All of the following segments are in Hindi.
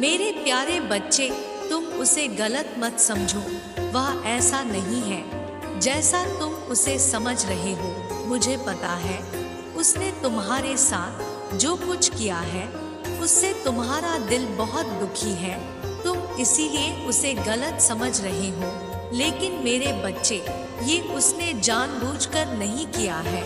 मेरे प्यारे बच्चे, तुम उसे गलत मत समझो। वह ऐसा नहीं है जैसा तुम उसे समझ रहे हो। मुझे पता है उसने तुम्हारे साथ जो कुछ किया है उससे तुम्हारा दिल बहुत दुखी है। तुम इसीलिए उसे गलत समझ रहे हो। लेकिन मेरे बच्चे, ये उसने जानबूझकर नहीं किया है।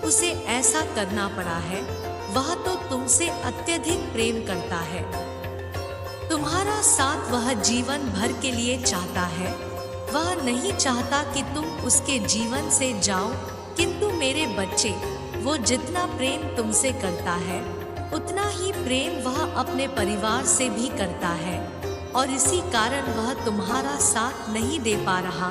उसे ऐसा करना पड़ा है। वह तो तुमसे अत्यधिक प्रेम करता है। तुम्हारा साथ वह जीवन भर के लिए चाहता है। वह नहीं चाहता कि तुम उसके जीवन से जाओ। किंतु मेरे बच्चे, वो जितना प्रेम तुमसे करता है उतना ही प्रेम वह अपने परिवार से भी करता है। और इसी कारण वह तुम्हारा साथ नहीं दे पा रहा,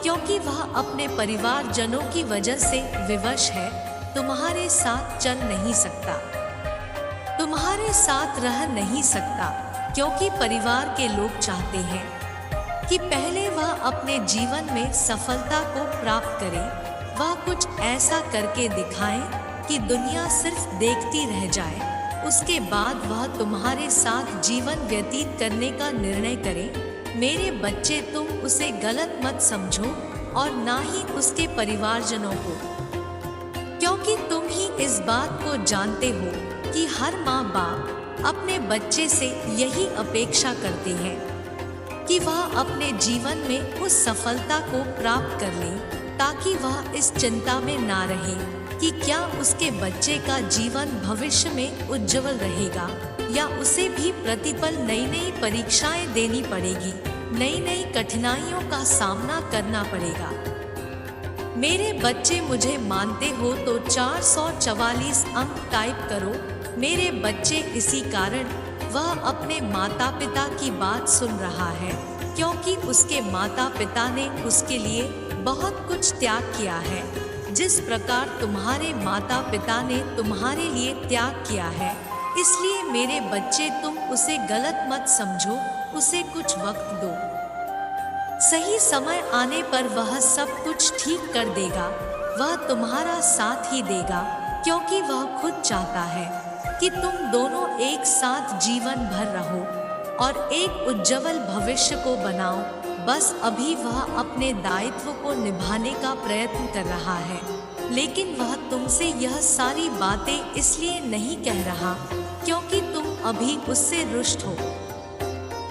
क्योंकि वह अपने परिवारजनों की वजह से विवश है। तुम्हारे साथ चल नहीं सकता, तुम्हारे साथ रह नहीं सकता, क्योंकि परिवार के लोग चाहते हैं कि पहले वह अपने जीवन में सफलता को प्राप्त करे। वह कुछ ऐसा करके दिखाए कि दुनिया सिर्फ देखती रह जाए। उसके बाद वह तुम्हारे साथ जीवन व्यतीत करने का निर्णय करे। मेरे बच्चे, तुम उसे गलत मत समझो और ना ही उसके परिवारजनों को, क्योंकि तुम ही इस बात को जानते हो कि हर माँ बाप अपने बच्चे से यही अपेक्षा करते हैं कि वह अपने जीवन में उस सफलता को प्राप्त कर ले, ताकि वह इस चिंता में ना रहे कि क्या उसके बच्चे का जीवन भविष्य में उज्जवल रहेगा या उसे भी प्रतिपल नई नई परीक्षाएं देनी पड़ेगी, नई नई कठिनाइयों का सामना करना पड़ेगा। मेरे बच्चे, मुझे मानते हो तो 444 अंक टाइप करो। मेरे बच्चे, इसी कारण वह अपने माता पिता की बात सुन रहा है, क्योंकि उसके माता पिता ने उसके लिए बहुत कुछ त्याग किया है। जिस प्रकार तुम्हारे माता पिता ने तुम्हारे लिए त्याग किया है, इसलिए मेरे बच्चे, तुम उसे गलत मत समझो। उसे कुछ वक्त दो। सही समय आने पर वह सब कुछ ठीक कर देगा। वह तुम्हारा साथ ही देगा, क्योंकि वह खुद चाहता है कि तुम दोनों एक साथ जीवन भर रहो और एक उज्जवल भविष्य को बनाओ। बस अभी वह अपने दायित्व को निभाने का प्रयत्न कर रहा है, लेकिन वह तुमसे यह सारी बातें इसलिए नहीं कह रहा क्योंकि तुम अभी उससे रुष्ट हो।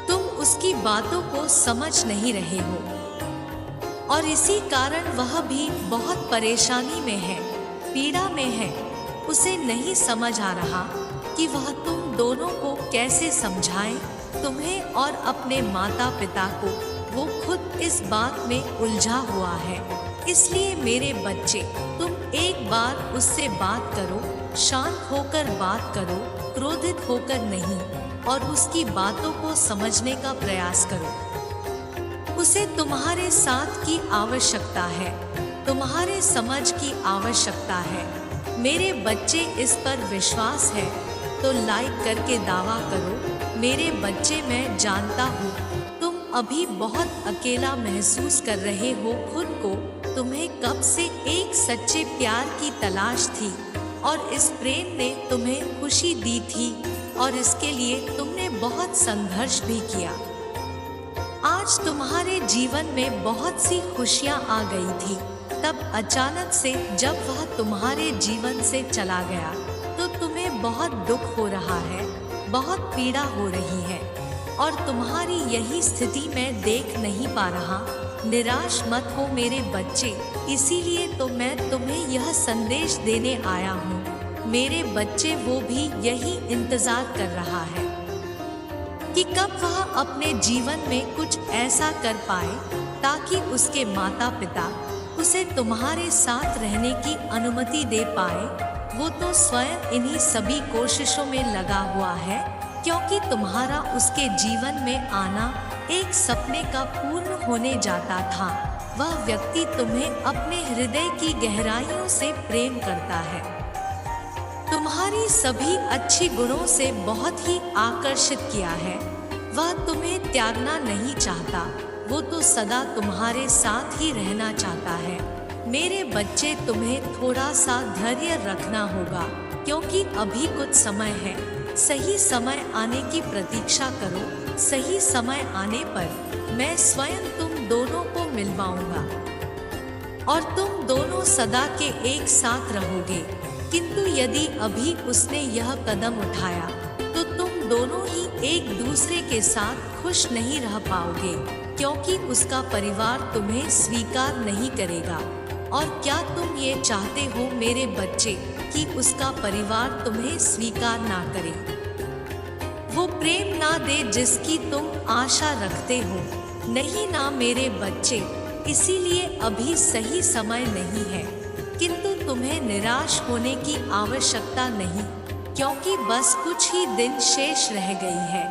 तुम उसकी बातों को समझ नहीं रहे हो और इसी कारण वह भी बहुत परेशानी में है, पीड़ा में है। उसे नहीं समझ आ रहा कि वह तुम दोनों को कैसे समझाए, तुम्हें और अपने माता पिता को। वो खुद इस बात में उलझा हुआ है। इसलिए मेरे बच्चे, तुम एक बार उससे बात करो, शांत होकर बात करो, क्रोधित होकर नहीं, और उसकी बातों को समझने का प्रयास करो। उसे तुम्हारे साथ की आवश्यकता है, तुम्हारे समझ की आवश्यकता है। मेरे बच्चे, इस पर विश्वास है तो लाइक करके दावा करो। मेरे बच्चे, मैं जानता हूँ तुम अभी बहुत अकेला महसूस कर रहे हो खुद को। तुम्हें कब से एक सच्चे प्यार की तलाश थी और इस प्रेम ने तुम्हें खुशी दी थी और इसके लिए तुमने बहुत संघर्ष भी किया। आज तुम्हारे जीवन में बहुत सी खुशियां आ गई थी, तब अचानक से जब वह तुम्हारे जीवन से चला गया तो तुम्हें बहुत दुख हो रहा है, बहुत पीड़ा हो रही है और तुम्हारी यही स्थिति मैं देख नहीं पा रहा। निराश मत हो मेरे बच्चे, इसीलिए तो मैं तुम्हें यह संदेश देने आया हूँ। मेरे बच्चे, वो भी यही इंतजार कर रहा है कि कब वह अपने जीवन में कुछ ऐसा कर पाए ताकि उसके माता पिता उसे तुम्हारे साथ रहने की अनुमति दे पाए। वो तो स्वयं इन्हीं सभी कोशिशों में लगा हुआ है, क्योंकि तुम्हारा उसके जीवन में आना एक सपने का पूर्ण होने जाता था। वह व्यक्ति तुम्हें अपने हृदय की गहराइयों से प्रेम करता है, तुम्हारी सभी अच्छी गुणों से बहुत ही आकर्षित किया है। वह तुम्हें त्यागना नहीं चाहता, वो तो सदा तुम्हारे साथ ही रहना चाहता है। मेरे बच्चे, तुम्हें थोड़ा सा धैर्य रखना होगा, क्योंकि अभी कुछ समय है। सही समय आने की प्रतीक्षा करो। सही समय आने पर मैं स्वयं तुम दोनों को मिलवाऊंगा और तुम दोनों सदा के एक साथ रहोगे। किंतु यदि अभी उसने यह कदम उठाया तो तुम दोनों ही एक दूसरे के साथ खुश नहीं रह पाओगे, क्योंकि उसका परिवार तुम्हें स्वीकार नहीं करेगा। और क्या तुम ये चाहते हो मेरे बच्चे कि उसका परिवार तुम्हें स्वीकार ना करे, वो प्रेम ना दे जिसकी तुम आशा रखते हो? नहीं ना मेरे बच्चे, इसीलिए अभी सही समय नहीं है। किंतु तुम्हें निराश होने की आवश्यकता नहीं, क्योंकि बस कुछ ही दिन शेष रह गई है।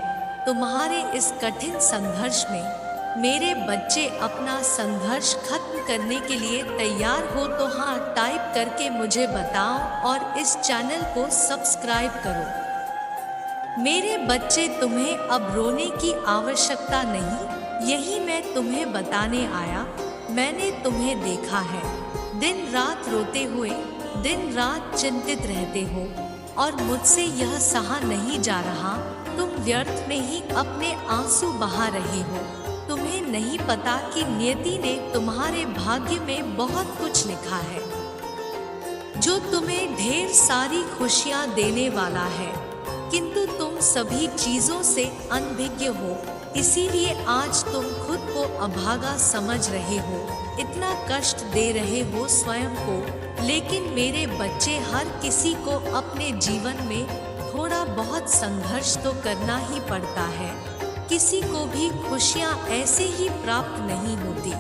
तुम्हारे इस कठिन संघर्ष में मेरे बच्चे अपना संघर्ष खत्म करने के लिए तैयार हो तो हाँ टाइप करके मुझे बताओ और इस चैनल को सब्सक्राइब करो। मेरे बच्चे, तुम्हें अब रोने की आवश्यकता नहीं, यही मैं तुम्हें बताने आया। मैंने तुम्हें देखा है, दिन रात रोते हुए, दिन रात चिंतित रहते हो और मुझसे यह सहा नहीं जा रहा। तुम व्यर्थ में ही अपने आंसू बहा रहे हो। तुम्हें नहीं पता कि नियति ने तुम्हारे भाग्य में बहुत कुछ लिखा है, जो तुम्हें ढेर सारी खुशियां देने वाला है। किंतु तुम सभी चीजों से अनभिज्ञ हो, इसीलिए आज तुम खुद को अभागा समझ रहे हो, इतना कष्ट दे रहे हो स्वयं को। लेकिन मेरे बच्चे, हर किसी को अपने जीवन में थोड़ा बहुत संघर्ष तो करना ही पड़ता है। किसी को भी खुशियां ऐसे ही प्राप्त नहीं होती।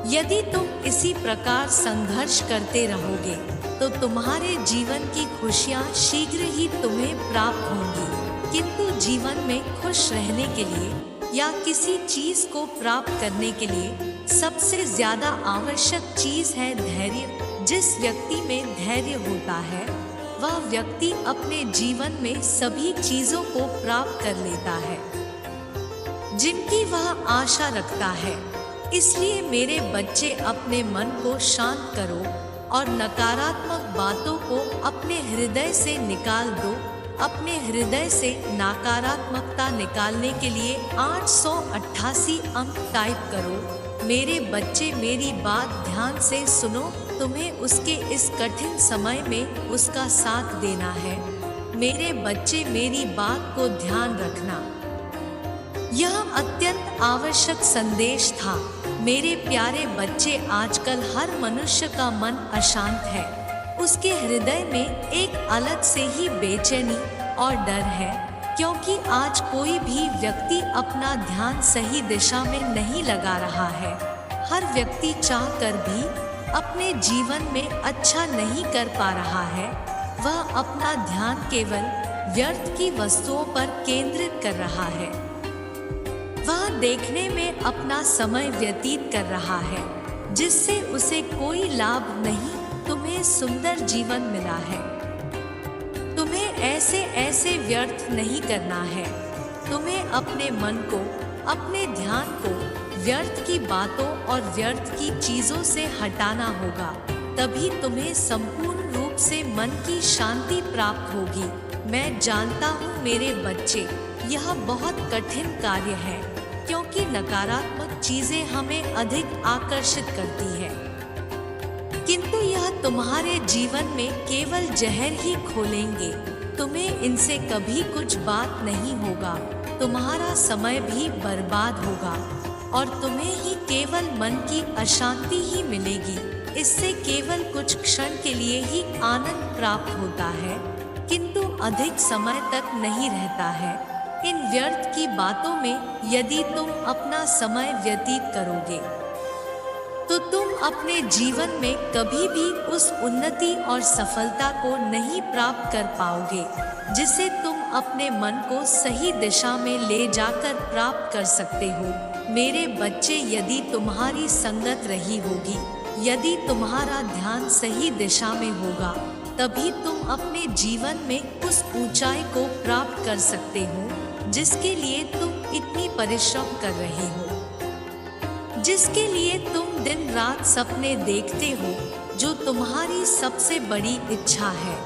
यदि तुम इसी प्रकार संघर्ष करते रहोगे तो तुम्हारे जीवन की खुशियां शीघ्र ही तुम्हें प्राप्त होंगी। किंतु जीवन में खुश रहने के लिए या किसी चीज को प्राप्त करने के लिए सबसे ज्यादा आवश्यक चीज है धैर्य। जिस व्यक्ति में धैर्य होता है वह व्यक्ति अपने जीवन में सभी चीजों को प्राप्त कर लेता है जिनकी वह आशा रखता है। इसलिए मेरे बच्चे, अपने मन को शांत करो और नकारात्मक बातों को अपने हृदय से निकाल दो। अपने हृदय से नकारात्मकता निकालने के लिए 888 अंक टाइप करो। मेरे बच्चे, मेरी बात ध्यान से सुनो। तुम्हें उसके इस कठिन समय में उसका साथ देना है। मेरे बच्चे, मेरी बात को ध्यान रखना। यह अत्यंत आवश्यक संदेश था। मेरे प्यारे बच्चे, आजकल हर मनुष्य का मन अशांत है। उसके हृदय में एक अलग से ही बेचैनी और डर है, क्योंकि आज कोई भी व्यक्ति अपना ध्यान सही दिशा में नहीं लगा रहा है। हर व्यक्ति चाहकर भी अपने जीवन में अच्छा नहीं कर पा रहा है। वह अपना ध्यान केवल व्यर्थ की वस्तुओं पर केंद्रित कर रहा है। वह देखने में अपना समय व्यतीत कर रहा है, जिससे उसे कोई लाभ नहीं। तुम्हें सुंदर जीवन मिला है। तुम्हें ऐसे ऐसे व्यर्थ नहीं करना है। तुम्हें अपने मन को, अपने ध्यान को व्यर्थ की बातों और व्यर्थ की चीजों से हटाना होगा। तभी तुम्हें संपूर्ण रूप से मन की शांति प्राप्त होगी। मैं जानता हूँ मेरे बच्चे, यह बहुत कठिन कार्य है, क्योंकि नकारात्मक चीजें हमें अधिक आकर्षित करती है। किंतु यह तुम्हारे जीवन में केवल जहर ही खोलेंगे। तुम्हें इनसे कभी कुछ बात नहीं होगा। तुम्हारा समय भी बर्बाद होगा और तुम्हें ही केवल मन की अशांति ही मिलेगी। इससे केवल कुछ क्षण के लिए ही आनंद प्राप्त होता है, किंतु अधिक समय तक नहीं रहता है। इन व्यर्थ की बातों में यदि तुम अपना समय व्यतीत करोगे तो तुम अपने जीवन में कभी भी उस उन्नति और सफलता को नहीं प्राप्त कर पाओगे जिसे तुम अपने मन को सही दिशा में ले जाकर प्राप्त कर सकते हो। मेरे बच्चे, यदि तुम्हारी संगत रही होगी, यदि तुम्हारा ध्यान सही दिशा में होगा, तभी तुम अपने जीवन में उस ऊंचाई को प्राप्त कर सकते हो जिसके लिए तुम इतनी परिश्रम कर रहे हो, जिसके लिए तुम दिन रात सपने देखते हो, जो तुम्हारी सबसे बड़ी इच्छा है।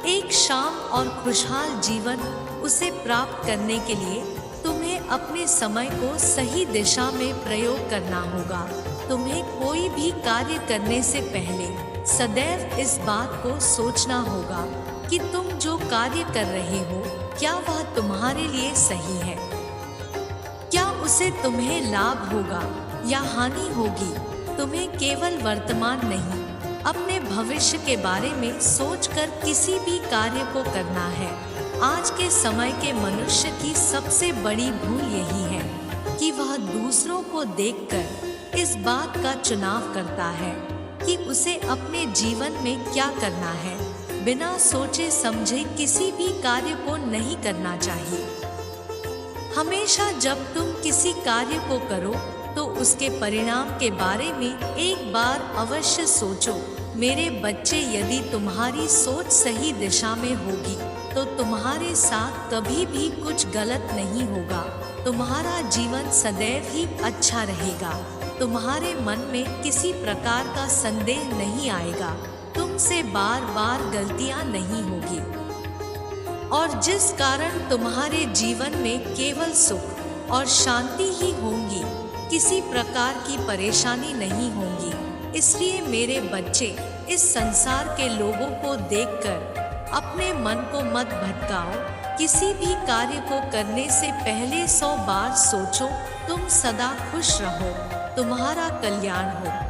एक शाम और खुशहाल जीवन उसे प्राप्त करने के लिए तुम्हें अपने समय को सही दिशा में प्रयोग करना होगा। तुम्हें कोई भी कार्य करने से पहले सदैव इस बात को सोचना होगा कि तुम जो कार्य कर रहे हो क्या वह तुम्हारे लिए सही है, क्या उसे तुम्हें लाभ होगा या हानि होगी। तुम्हें केवल वर्तमान नहीं, अपने भविष्य के बारे में सोचकर किसी भी कार्य को करना है। आज के समय के मनुष्य की सबसे बड़ी भूल यही है कि वह दूसरों को देखकर इस बात का चुनाव करता है कि उसे अपने जीवन में क्या करना है। बिना सोचे समझे किसी भी कार्य को नहीं करना चाहिए। हमेशा जब तुम किसी कार्य को करो तो उसके परिणाम के बारे में एक बार अवश्य सोचो। मेरे बच्चे, यदि तुम्हारी सोच सही दिशा में होगी तो तुम्हारे साथ कभी भी कुछ गलत नहीं होगा। तुम्हारा जीवन सदैव ही अच्छा रहेगा। तुम्हारे मन में किसी प्रकार का संदेह नहीं आएगा। तुमसे बार बार गलतियां नहीं होगी और जिस कारण तुम्हारे जीवन में केवल सुख और शांति ही होंगी, किसी प्रकार की परेशानी नहीं होगी। इसलिए मेरे बच्चे, इस संसार के लोगों को देखकर अपने मन को मत भटकाओ। किसी भी कार्य को करने से पहले 100 बार सोचो। तुम सदा खुश रहो, तुम्हारा कल्याण हो।